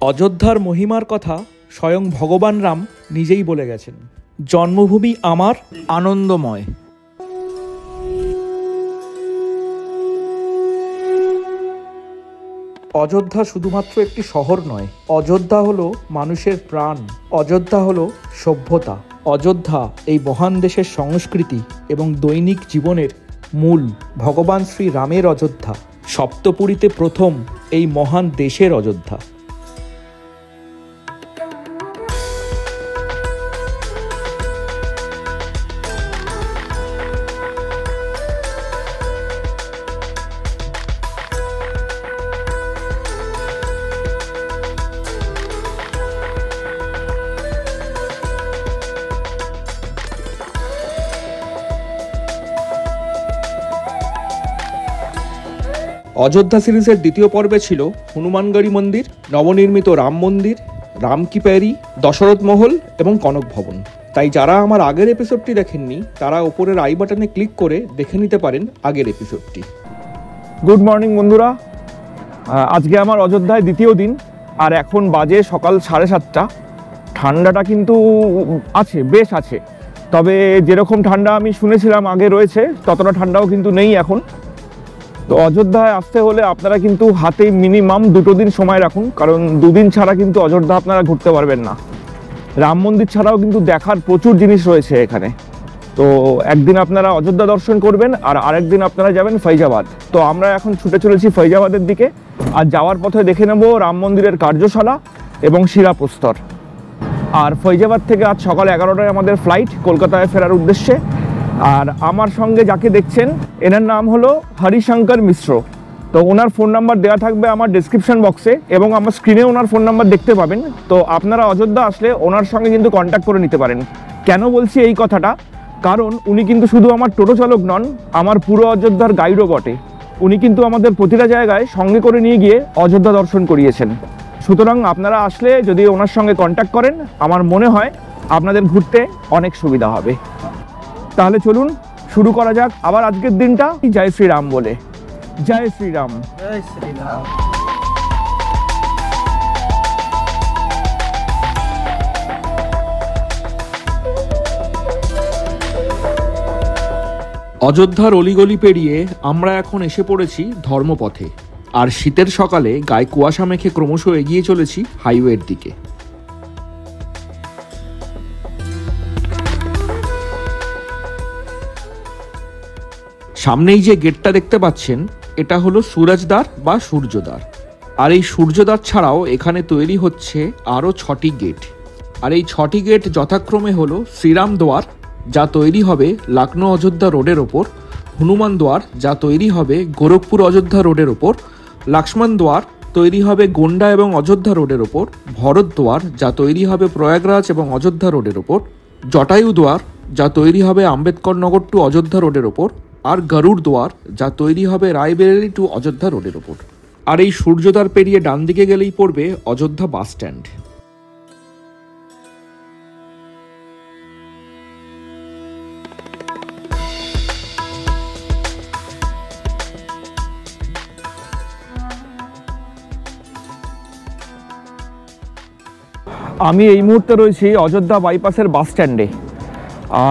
অযোধ্যার মহিমার কথা স্বয়ং ভগবান রাম নিজেই বলে গেছেন, জন্মভূমি আমার আনন্দময়। অযোধ্যা শুধুমাত্র একটি শহর নয়, অযোধ্যা হলো মানুষের প্রাণ, অযোধ্যা হলো সভ্যতা, অযোধ্যা এই মহান দেশের সংস্কৃতি এবং দৈনিক জীবনের মূল। ভগবান শ্রী রামের অযোধ্যা, সপ্তপুরীতে প্রথম এই মহান দেশের অযোধ্যা। অযোধ্যা সিরিজের দ্বিতীয় পর্বে ছিল হনুমানগড়ি মন্দির, নবনির্মিত রাম মন্দির, রাম কি প্যারি, দশরথ মহল এবং কনক ভবন। তাই যারা আমার আগের এপিসোডটি দেখেননি তারা উপরের আই বাটনে ক্লিক করে দেখে নিতে পারেন আগের এপিসোডটি। গুড মর্নিং বন্ধুরা, আজকে আমার অযোধ্যায় দ্বিতীয় দিন, আর এখন বাজে সকাল 7:30। ঠান্ডাটা কিন্তু আছে, বেশ আছে, তবে যেরকম ঠান্ডা আমি শুনেছিলাম আগে রয়েছে ততটা ঠান্ডাও কিন্তু নেই এখন। তো অযোধ্যায় আসতে হলে আপনারা কিন্তু হাতে মিনিমাম 2 দিন সময় রাখুন, কারণ 2 দিন ছাড়া কিন্তু অযোধ্যা আপনারা ঘুরতে পারবেন না। রাম মন্দির ছাড়াও কিন্তু দেখার প্রচুর জিনিস রয়েছে এখানে। তো একদিন আপনারা অযোধ্যা দর্শন করবেন আর আরেকদিন আপনারা যাবেন ফৈজাবাদ। তো আমরা এখন ছুটে চলেছি ফৈজাবাদের দিকে, আর যাওয়ার পথে দেখে নেব রাম মন্দিরের কার্যশালা এবং শিলাপ্রস্তর। আর ফৈজাবাদ থেকে আজ সকাল 11টায় আমাদের ফ্লাইট কলকাতায় ফেরার উদ্দেশ্যে। আর আমার সঙ্গে যাকে দেখছেন এনার নাম হলো হরিশঙ্কর মিশ্র। তো ওনার ফোন নাম্বার দেওয়া থাকবে আমার ডেসক্রিপশন বক্সে এবং আমার স্ক্রিনে ওনার ফোন নাম্বার দেখতে পাবেন। তো আপনারা অযোধ্যা আসলে ওনার সঙ্গে কিন্তু কন্ট্যাক্ট করে নিতে পারেন। কেন বলছি এই কথাটা, কারণ উনি কিন্তু শুধু আমার টোটো চালক নন, আমার পুরো অযোধ্যার গাইডও বটে। উনি কিন্তু আমাদের প্রতিটা জায়গায় সঙ্গে করে নিয়ে গিয়ে অযোধ্যা দর্শন করিয়েছেন। সুতরাং আপনারা আসলে যদি ওনার সঙ্গে কন্ট্যাক্ট করেন, আমার মনে হয় আপনাদের ঘুরতে অনেক সুবিধা হবে। তাহলে চলুন শুরু করা যাক আবার আজকের দিনটা জয় শ্রীরাম বলে। জয় শ্রীরাম। জয় শ্রীরাম। অযোধ্যার অলিগলি পেরিয়ে আমরা এখন এসে পড়েছি ধর্মপথে, আর শীতের সকালে গায়ে কুয়াশা মেখে ক্রমশ এগিয়ে চলেছি হাইওয়ের দিকে। সামনেই যে গেটটা দেখতে পাচ্ছেন এটা হলো সুরজদ্বার বা সূর্যদ্বার। আর এই সূর্যদ্বার ছাড়াও এখানে তৈরি হচ্ছে আরও 6টি গেট। আর এই 6টি গেট যথাক্রমে হলো শ্রীরাম দ্বার, যা তৈরি হবে লখনৌ অযোধ্যা রোডের ওপর, হনুমান দ্বার, যা তৈরি হবে গোরখপুর অযোধ্যা রোডের ওপর, লক্ষ্মণ দ্বার তৈরি হবে গোন্ডা এবং অযোধ্যা রোডের ওপর, ভরত দ্বার যা তৈরি হবে প্রয়াগরাজ এবং অযোধ্যা রোডের ওপর, জটায়ু দ্বার যা তৈরি হবে আম্বেদকর নগর টু অযোধ্যা রোডের ওপর, আর গরুড় দ্বার যা তৈরি হবে রায়বেরেলি টু অযোধ্যা রোডের ওপর। আর এই সূর্যদ্বার পেরিয়ে ডান দিকে গেলেই পড়বে অযোধ্যা বাস স্ট্যান্ড। আমি এই মুহূর্তে রয়েছি অযোধ্যা বাইপাসের বাস স্ট্যান্ডে।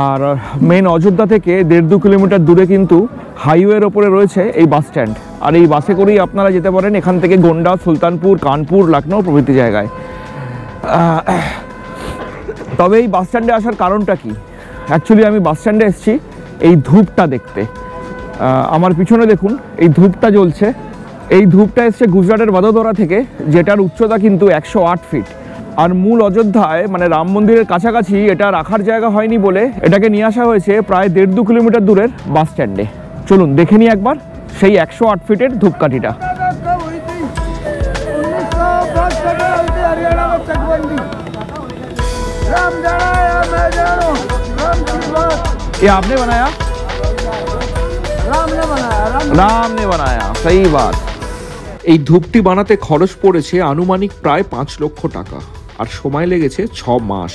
আর মেন অযোধ্যা থেকে 1.5-2 কিলোমিটার দূরে কিন্তু হাইওয়ের ওপরে রয়েছে এই বাস স্ট্যান্ড। আর এই বাসে করেই আপনারা যেতে পারেন এখান থেকে গোন্ডা, সুলতানপুর, কানপুর, লখনৌ প্রভৃতি জায়গায়। তবে এই বাস স্ট্যান্ডে আসার কারণটা কি? অ্যাকচুয়ালি আমি বাস স্ট্যান্ডে এসেছি এই ধূপটা দেখতে। আমার পিছনে দেখুন এই ধূপটা জ্বলছে। এই ধূপটা এসছে গুজরাটের বদোদরা থেকে, যেটার উচ্চতা কিন্তু 108 ফিট। আর মূল অযোধ্যায় মানে রাম মন্দিরের কাছাকাছি এটা রাখার জায়গা হয়নি বলে এটাকে নিয়ে আসা হয়েছে প্রায় 1.5-2 কিলোমিটার দূরের বাস স্ট্যান্ডে। চলুন দেখে নিই একবার সেই 108 ফিটের ধূপকাঠিটা। ये आपने बनाया? राम ने बनाया, सही बात। এই ধূপটি বানাতে খরচ পড়েছে আনুমানিক প্রায় 5 লক্ষ টাকা, আর সময় লেগেছে 6 মাস।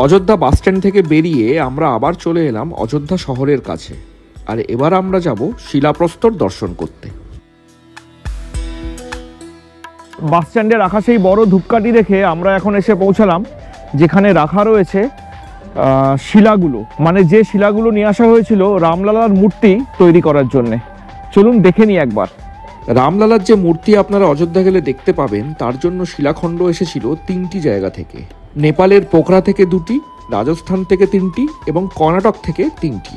অযোধ্যা বাসস্ট্যান্ড থেকে বেরিয়ে আমরা আবার চলে এলাম অযোধ্যা শহরের কাছে, আর এবার আমরা যাব শিলাপ্রস্তর দর্শন করতে। বাস স্ট্যান্ডে রাখা সেই বড় ধূপকাঠি দেখে আমরা এখন এসে পৌঁছালাম যেখানে রাখা রয়েছে শিলাগুলো, মানে যে শিলাগুলো নিয়ে আসা হয়েছিল রামলালার মূর্তি তৈরি করার জন্যে। চলুন দেখে নিই একবার। রামলালার যে মূর্তি আপনারা অযোধ্যা গেলে দেখতে পাবেন, তার জন্য শিলাখণ্ড এসেছিল 3টি জায়গা থেকে। নেপালের পোখরা থেকে 2টি, রাজস্থান থেকে 3টি এবং কর্ণাটক থেকে 3টি।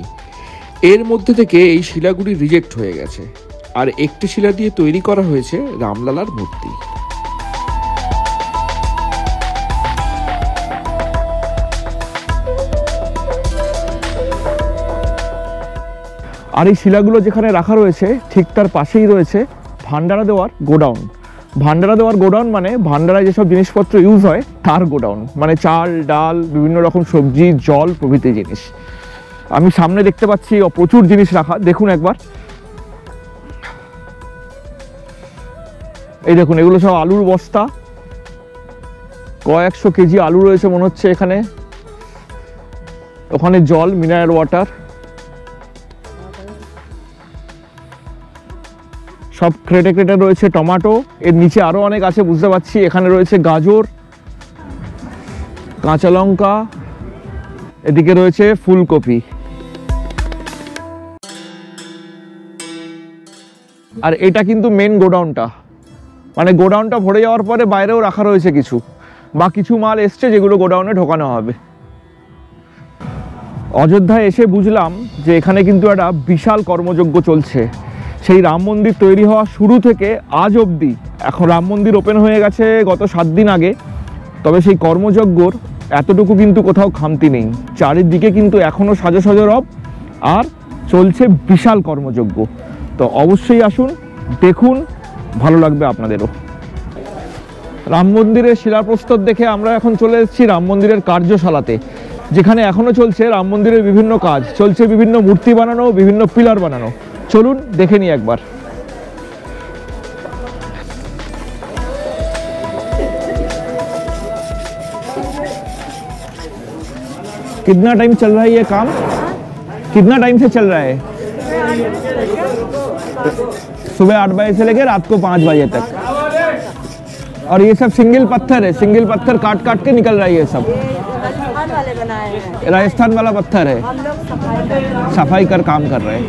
এর মধ্যে থেকে এই শিলাগুলি রিজেক্ট হয়ে গেছে, আর একটি শিলা দিয়ে তৈরি করা হয়েছে রামলালার মূর্তি। আর এই শিলাগুলো যেখানে রাখা রয়েছে ঠিক তার পাশেই রয়েছে ভান্ডারা দেওয়ার গোডাউন। ভান্ডারা দেওয়ার গোডাউন মানে ভান্ডারায় যেসব জিনিসপত্র ইউজ হয় তার গোডাউন, মানে চাল ডাল বিভিন্ন রকম সবজি জল প্রভৃতি জিনিস। আমি সামনে দেখতে পাচ্ছি প্রচুর জিনিস রাখা, দেখুন একবার। এই দেখুন, এগুলো সব আলুর বস্তা, কয়েকশো কেজি আলু রয়েছে মনে হচ্ছে এখানে। ওখানে জল, মিনারেল ওয়াটার, সব ক্রেটে ক্রেটে রয়েছে টমেটো। এর নিচে আরো অনেক আছে বুঝতে পারছি। এখানে রয়েছে গাজর, কাঁচা লঙ্কা, এদিকে রয়েছে ফুলকপি। আর এটা কিন্তু মেন গোডাউনটা, মানে গোডাউনটা ভরে যাওয়ার পরে বাইরেও রাখা রয়েছে কিছু, বা কিছু মাল এসছে যেগুলো গোডাউনে ঢোকানো হবে। অযোধ্যায় এসে বুঝলাম যে এখানে কিন্তু একটা বিশাল কর্মযজ্ঞ চলছে। সেই রাম মন্দির তৈরি হওয়া শুরু থেকে আজ অবধি, এখন রাম মন্দির ওপেন হয়ে গেছে গত 7 দিন আগে, তবে সেই কর্মযজ্ঞর এতটুকু কিন্তু কোথাও খামতি নেই। চারিদিকে কিন্তু এখনও সাজো সাজো রব, আর চলছে বিশাল কর্মযজ্ঞ। তো অবশ্যই আসুন, দেখুন, ভালো লাগবে আপনাদেরও। রাম মন্দিরের শিলাপ্রস্তর দেখে আমরা এখন চলে এসেছি রাম মন্দিরের কার্যশালাতে, যেখানে এখনও চলছে রাম মন্দিরের বিভিন্ন কাজ চলছে, বিভিন্ন মূর্তি বানানো, বিভিন্ন পিলার বানানো। চলুন দেখে নিই একবার। कितना टाइम चल रहा है ये काम? कितना टाइम से चल रहा है? सुबह 8 बजे से लेकर रात को 5 बजे तक। और ये सब सिंगल पत्थर है, सिंगल पत्थर काट काट के निकल रहा है ये सब। राजस्थान वाले बनाए हैं। राजस्थान वाला पत्थर है, हम लोग सफाई कर काम कर रहे हैं।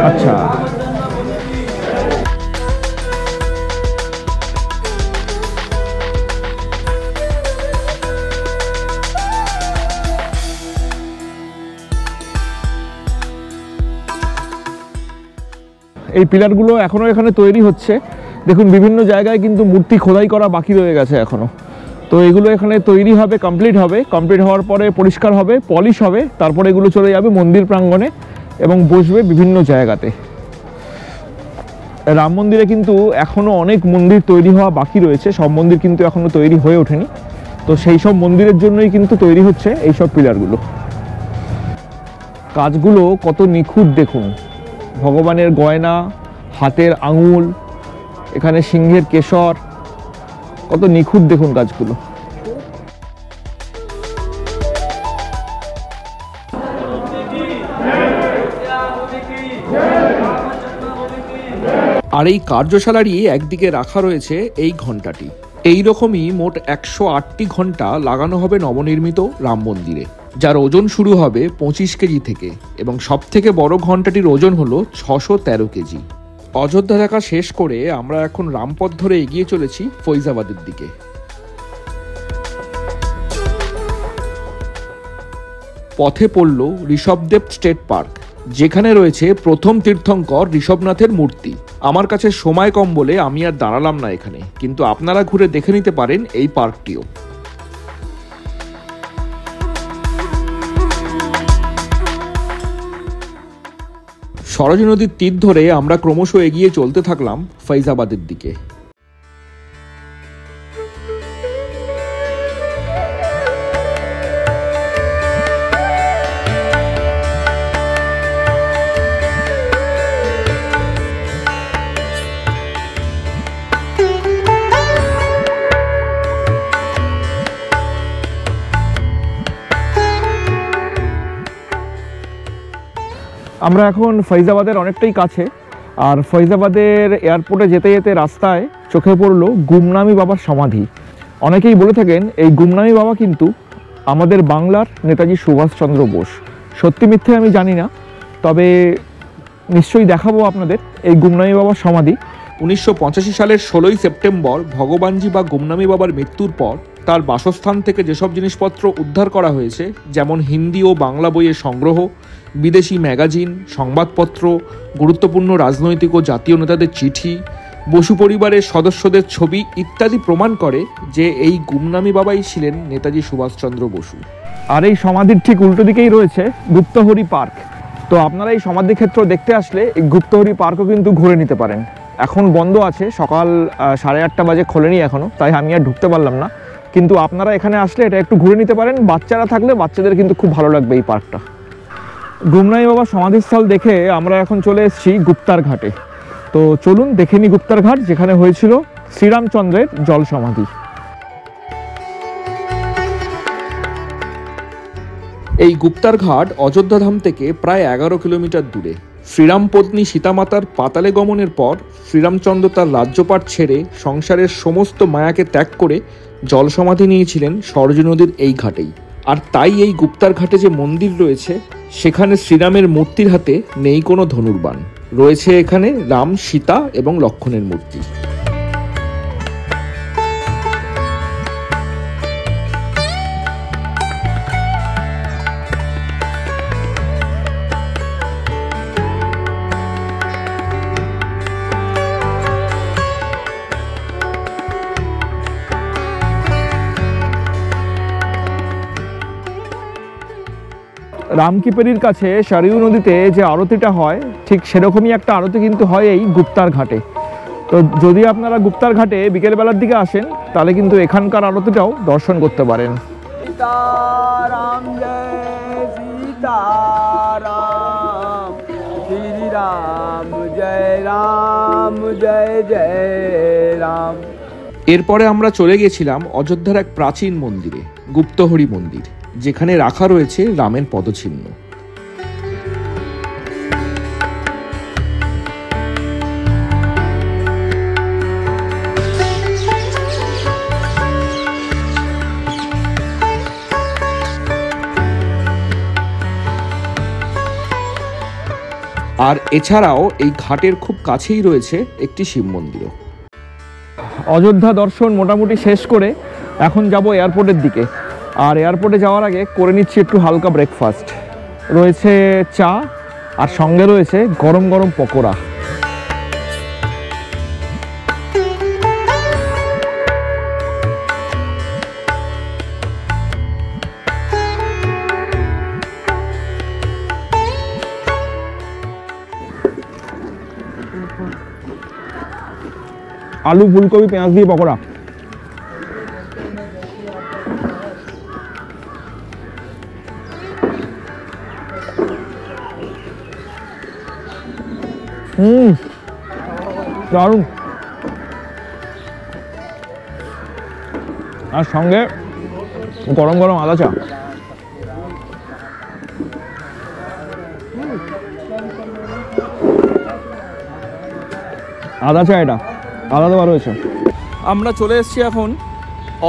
अच्छा, এই পিলারগুলো এখনো এখানে তৈরি হচ্ছে। দেখুন বিভিন্ন জায়গায় কিন্তু মূর্তি খোদাই করা বাকি রয়ে গেছে এখনো। তো এগুলো এখানে তৈরি হবে, কমপ্লিট হবে, কমপ্লিট হওয়ার পরে পরিষ্কার হবে, পলিশ হবে, তারপরে এগুলো চলে যাবে মন্দির প্রাঙ্গণে এবং বসবে বিভিন্ন জায়গাতে। রাম মন্দিরে কিন্তু এখনো অনেক মন্দির তৈরি হওয়া বাকি রয়েছে, সব মন্দির কিন্তু এখনো তৈরি হয়ে ওঠেনি। তো সেই সব মন্দিরের জন্যই কিন্তু তৈরি হচ্ছে এই সব পিলারগুলো। কাজগুলো কত নিখুঁত দেখুন, ভগবানের গয়না, হাতের আঙুল, এখানে সিংহের কেশর, কত নিখুঁত দেখুন কাজগুলো। আর এই কার্যশালারই একদিকে রাখা রয়েছে এই ঘণ্টাটি। এই রকমই মোট 108টি ঘণ্টা লাগানো হবে নবনির্মিত রাম মন্দিরে, যার ওজন শুরু হবে 25 কেজি থেকে, এবং সব থেকে বড় ঘণ্টাটির ওজন হলো 613 কেজি। অযোধ্যা দেখা শেষ করে আমরা এখন রামপথ ধরে এগিয়ে চলেছি ফৈজাবাদের দিকে। পথে পড়ল ঋষভদেব স্টেট পার্ক, যেখানে রয়েছে প্রথম তীর্থঙ্কর ঋষভনাথের মূর্তি। আমার কাছে সময় কম বলে আমি আর দাঁড়ালাম না এখানে, কিন্তু আপনারা ঘুরে দেখে নিতে পারেন এই পার্কটিও। সরজু নদীর তীর ধরে আমরা ক্রমশ এগিয়ে চলতে থাকলাম ফৈজাবাদের দিকে। আমরা এখন ফৈজাবাদের অনেকটাই কাছে, আর ফৈজাবাদের এয়ারপোর্টে যেতে যেতে রাস্তায় চোখে পড়লো গুমনামি বাবার সমাধি। অনেকেই বলে থাকেন এই গুমনামি বাবা কিন্তু আমাদের বাংলার নেতাজি সুভাষচন্দ্র বোস। সত্যি মিথ্যে আমি জানি না, তবে নিশ্চয়ই দেখাবো আপনাদের এই গুমনামি বাবার সমাধি। 1985 সালের 16ই সেপ্টেম্বর ভগবানজি বা গুমনামি বাবার মৃত্যুর পর তার বাসস্থান থেকে যেসব জিনিসপত্র উদ্ধার করা হয়েছে, যেমন হিন্দি ও বাংলা বইয়ের সংগ্রহ, বিদেশি ম্যাগাজিন, সংবাদপত্র, গুরুত্বপূর্ণ রাজনৈতিক ও জাতীয় নেতাদের চিঠি, বসু পরিবারের সদস্যদের ছবি ইত্যাদি প্রমাণ করে যে এই গুমনামি বাবাই ছিলেন নেতাজি সুভাষচন্দ্র বসু। আর এই সমাধির ঠিক উল্টো দিকেই রয়েছে গুপ্তহরি পার্ক। তো আপনারা এই সমাধি ক্ষেত্র দেখতে আসলে এই গুপ্তহরি পার্কও কিন্তু ঘুরে নিতে পারেন। এখন বন্ধ আছে, সকাল 8:30 বাজে খোলেনি এখনও, তাই আমি আর ঢুকতে পারলাম না। কিন্তু আপনারা এখানে আসলে এটা একটু ঘুরে নিতে পারেন। বাচ্চারা থাকলে বাচ্চাদের কিন্তু খুব ভালো লাগবে এই পার্কটা। গুমনামি বাবার সমাধিস্থল দেখে আমরা এখন চলে এসেছি গুপ্তার ঘাটে। তো চলুন দেখে নিই গুপ্তার ঘাট, যেখানে হয়েছিল শ্রীরামচন্দ্রের জল সমাধি। এই গুপ্তার ঘাট অযোধ্যা ধাম থেকে প্রায় 11 কিলোমিটার দূরে। শ্রীরাম পত্নী সীতামাতার পাতালে গমনের পর শ্রীরামচন্দ্র তার রাজ্যপাট ছেড়ে সংসারের সমস্ত মায়াকে ত্যাগ করে জল সমাধি নিয়েছিলেন সরজু নদীর এই ঘাটেই। আর তাই এই গুপ্তার ঘাটে যে মন্দির রয়েছে, সেখানে শ্রীরামের মূর্তির হাতে নেই কোনো ধনুর্বাণ, রয়েছে এখানে রাম, সীতা এবং লক্ষ্মণের মূর্তি। রামকিপেরির কাছে সরিউ নদীতে যে আরতিটা হয়, ঠিক সেরকমই একটা আরতি কিন্তু হয় এই গুপ্তার ঘাটে। তো যদি আপনারা গুপ্তার ঘাটে বিকেলবেলার দিকে আসেন, তাহলে কিন্তু এখানকার আরতিটাও দর্শন করতে পারেন। सीताराम जय सीताराम, श्री राम जय जय राम। এরপরে আমরা চলে গেছিলাম অযোধ্যার এক প্রাচীন মন্দিরে, গুপ্তহরি মন্দির, যেখানে রাখা রয়েছে রামের পদচিহ্ন। আর এছাড়াও এই ঘাটের খুব কাছেই রয়েছে একটি শিব মন্দিরও। অযোধ্যা দর্শন মোটামুটি শেষ করে এখন যাব এয়ারপোর্টের দিকে। আর এয়ারপোর্টে যাওয়ার আগে করে নিচ্ছি একটু হালকা ব্রেকফাস্ট। রয়েছে চা, আর সঙ্গে রয়েছে গরম গরম পকোড়া। আলু, ফুলকপি, পেঁয়াজ দিয়ে পকোড়া। দারুণ। আর সঙ্গে গরম গরম আদা চা। আদা চা, এটা আদা দেওয়া রয়েছে। আমরা চলে এসেছি এখন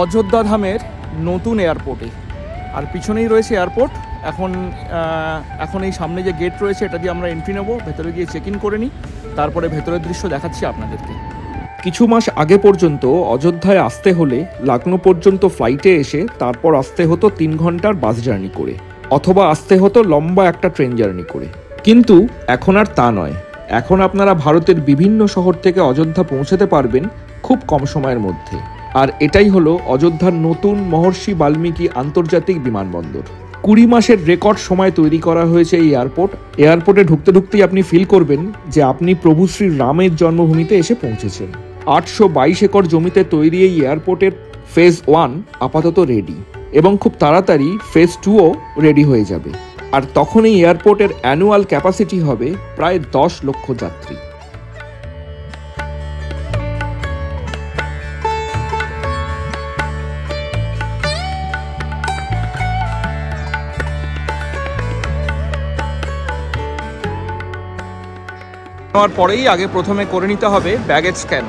অযোধ্যা ধামের নতুন এয়ারপোর্টে। আর পিছনেই রয়েছে এয়ারপোর্ট। এখন এই সামনে যে গেট রয়েছে, এটা দিয়ে আমরা এন্ট্রি নেব, ভেতরে গিয়ে চেক ইন করে নিই, তারপরে ভেতরের দৃশ্য দেখাচ্ছি আপনাদেরকে। কিছু মাস আগে পর্যন্ত অযোধ্যায় আসতে হলে লখনৌ পর্যন্ত ফ্লাইটে এসে তারপর আসতে হতো 3 ঘন্টার বাস জার্নি করে, অথবা আসতে হতো লম্বা একটা ট্রেন জার্নি করে। কিন্তু এখন আর তা নয়। এখন আপনারা ভারতের বিভিন্ন শহর থেকে অযোধ্যা পৌঁছাতে পারবেন খুব কম সময়ের মধ্যে। আর এটাই হলো অযোধ্যার নতুন মহর্ষি বাল্মীকি আন্তর্জাতিক বিমানবন্দর। 20 মাসের রেকর্ড সময় তৈরি করা হয়েছে এই এয়ারপোর্টে ঢুকতে ঢুকতেই আপনি ফিল করবেন যে আপনি প্রভু শ্রী রামের জন্মভূমিতে এসে পৌঁছেছেন। 822 একর জমিতে তৈরি এই এয়ারপোর্টের ফেজ 1 আপাতত রেডি, এবং খুব তাড়াতাড়ি ফেজ 2ও রেডি হয়ে যাবে। আর তখন এই এয়ারপোর্টের অ্যানুয়াল ক্যাপাসিটি হবে প্রায় 10 লক্ষ যাত্রী। নেওয়ার পরেই আগে প্রথমে করে নিতে হবে ব্যাগেজ স্ক্যান।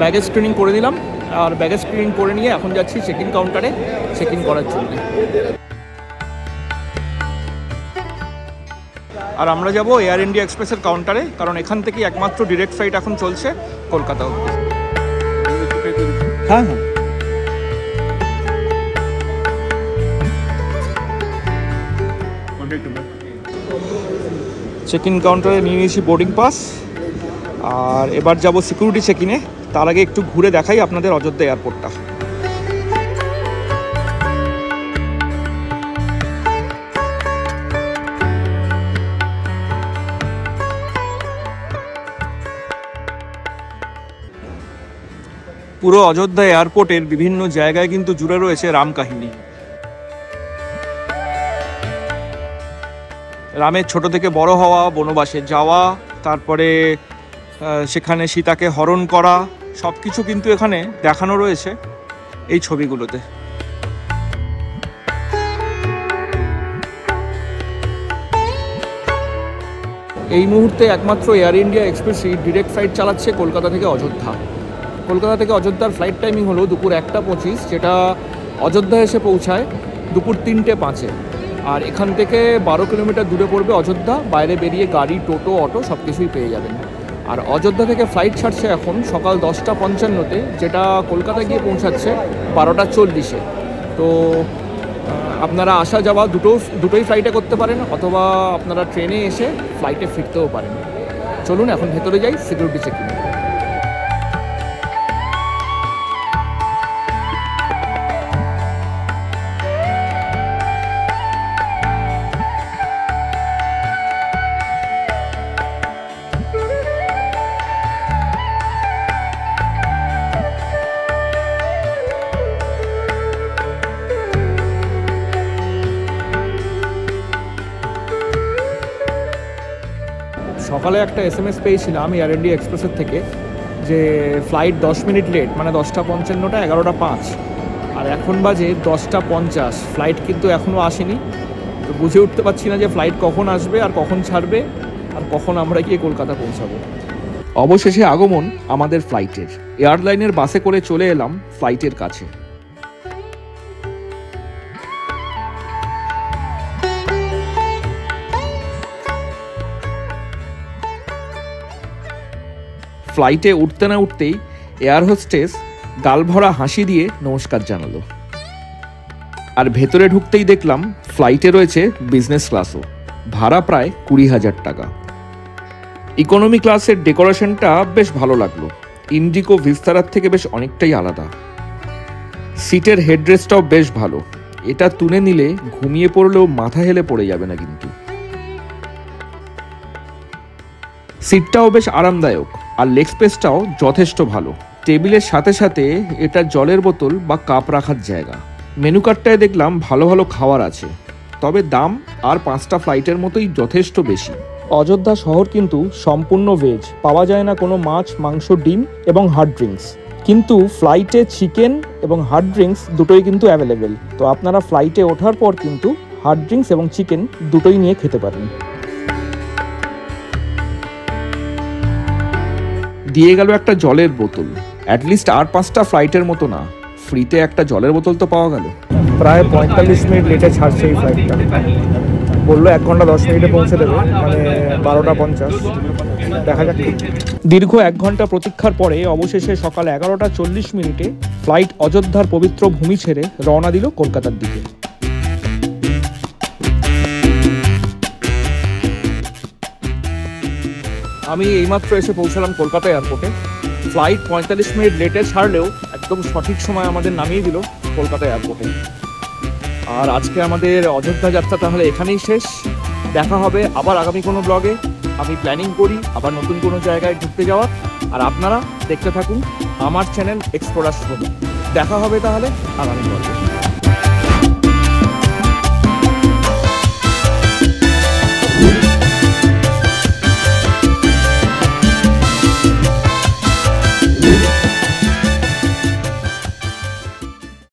ব্যাগেজ স্ক্রিনিং করে দিলাম, আর ব্যাগেজ স্ক্রিনিং করে নিয়ে এখন যাচ্ছি চেক ইন কাউন্টারে চেক ইন করার জন্য। আর আমরা যাব এয়ার ইন্ডিয়া এক্সপ্রেসের কাউন্টারে, কারণ এখান থেকেই একমাত্র ডিরেক্ট ফ্লাইট এখন চলছে কলকাতা অবধি। হ্যাঁ হ্যাঁ, চেক ইন কাউন্টারে নিয়ে নিয়েছি বোর্ডিং পাস, আর এবার যাব সিকিউরিটি চেক ইনে। তার আগে একটু ঘুরে দেখাই আপনাদের অযোধ্যা এয়ারপোর্টটা। পুরো অযোধ্যা এয়ারপোর্টের বিভিন্ন জায়গায় কিন্তু জুড়ে রয়েছে রামকাহিনী। রামের ছোট থেকে বড় হওয়া, বনবাসে যাওয়া, তারপরে সেখানে সীতাকে হরণ করা, সব কিছু কিন্তু এখানে দেখানো রয়েছে এই ছবিগুলোতে। এই মুহূর্তে একমাত্র এয়ার ইন্ডিয়া এক্সপ্রেসই ডিরেক্ট ফ্লাইট চালাচ্ছে কলকাতা থেকে অযোধ্যা। কলকাতা থেকে অযোধ্যার ফ্লাইট টাইমিং হলো দুপুর 1:25, যেটা অযোধ্যা এসে পৌঁছায় দুপুর 3:05। আর এখান থেকে 12 কিলোমিটার দূরে পড়বে অযোধ্যা। বাইরে বেরিয়ে গাড়ি, টোটো, অটো সব কিছুই পেয়ে যাবেন। আর অযোধ্যা থেকে ফ্লাইট ছাড়ছে এখন সকাল 10:55-তে, যেটা কলকাতা গিয়ে পৌঁছাচ্ছে 12:40-এ। তো আপনারা আসা যাওয়া দুটোই ফ্লাইটে করতে পারেন, অথবা আপনারা ট্রেনে এসে ফ্লাইটে ফিরতেও পারেন। চলুন এখন ভেতরে যাই সিকিউরিটি চেকিং। সকালে একটা SMS পেয়েছিলাম এয়ার ইন্ডিয়া এক্সপ্রেসের থেকে যে ফ্লাইট 10 মিনিট লেট, মানে 10:55টা 11:05, আর এখন বাজে 10:50। ফ্লাইট কিন্তু এখনও আসেনি। তো বুঝে উঠতে পারছি না যে ফ্লাইট কখন আসবে আর কখন ছাড়বে আর কখন আমরা গিয়ে কলকাতা পৌঁছাবো। অবশেষে আগমন আমাদের ফ্লাইটের। এয়ারলাইনের বাসে করে চলে এলাম ফ্লাইটের কাছে। ফ্লাইটে উঠতে না উঠতেই এয়ার হোস্টেস গালভরা হাসি দিয়ে নমস্কার জানালো। আর ভেতরে ঢুকতেই দেখলাম ফ্লাইটে রয়েছে বিজনেস ক্লাসও, ভাড়া প্রায় 20,000 টাকা। ইকোনমি ক্লাসের ডেকোরেশনটা বেশ ভালো লাগলো, ইন্ডিগো ভিস্তারার থেকে বেশ অনেকটাই আলাদা। সিটের হেডরেস্টটাও বেশ ভালো, এটা তুলে নিলে ঘুমিয়ে পড়লেও মাথা হেলে পড়ে যাবে না কিন্তু। সিটটাও বেশ আরামদায়ক, আর লেগ স্পেসটাও যথেষ্ট ভালো। টেবিলের সাথে সাথে এটা জলের বোতল বা কাপ রাখার জায়গা। মেনু কার্ডটায় দেখলাম ভালো ভালো খাবার আছে, তবে দাম আর 5টা ফ্লাইটের মতোই যথেষ্ট বেশি। অযোধ্যা শহর কিন্তু সম্পূর্ণ ভেজ, পাওয়া যায় না কোনো মাছ, মাংস, ডিম এবং হার্ড ড্রিঙ্কস। কিন্তু ফ্লাইটে চিকেন এবং হার্ড ড্রিঙ্কস দুটোই কিন্তু অ্যাভেলেবেল। তো আপনারা ফ্লাইটে ওঠার পর কিন্তু হার্ড ড্রিঙ্কস এবং চিকেন দুটোই নিয়ে খেতে পারেন। দিয়ে গেল একটা জলের বোতল, অ্যাটলিস্ট আর 5টা ফ্লাইটের মতো না, ফ্রিতে একটা জলের বোতল তো পাওয়া গেল। প্রায় 45 মিনিট লেটে ছাড়ছে এই ফ্লাইটটা। বললো 1 ঘন্টা 10 মিনিটে পৌঁছে দেবে, মানে 12:50। দেখা যাক। দীর্ঘ 1 ঘন্টা প্রতীক্ষার পরে অবশেষে সকাল 11:40 ফ্লাইট অযোধ্যার পবিত্র ভূমি ছেড়ে রওনা দিল কলকাতার দিকে। আমি এইমাত্র এসে পৌঁছালাম কলকাতা এয়ারপোর্টে। ফ্লাইট 45 মিনিট লেটে ছাড়লেও একদম সঠিক সময় আমাদের নামিয়ে দিল কলকাতা এয়ারপোর্টে। আর আজকে আমাদের অযোধ্যা যাত্রা তাহলে এখানেই শেষ। দেখা হবে আবার আগামী কোনো ব্লগে। আমি প্ল্যানিং করি আবার নতুন কোনো জায়গায় ঘুরতে যাওয়ার, আর আপনারা দেখতে থাকুন আমার চ্যানেল এক্সপ্লোরার শো। দেখা হবে তাহলে আগামী ব্লগে।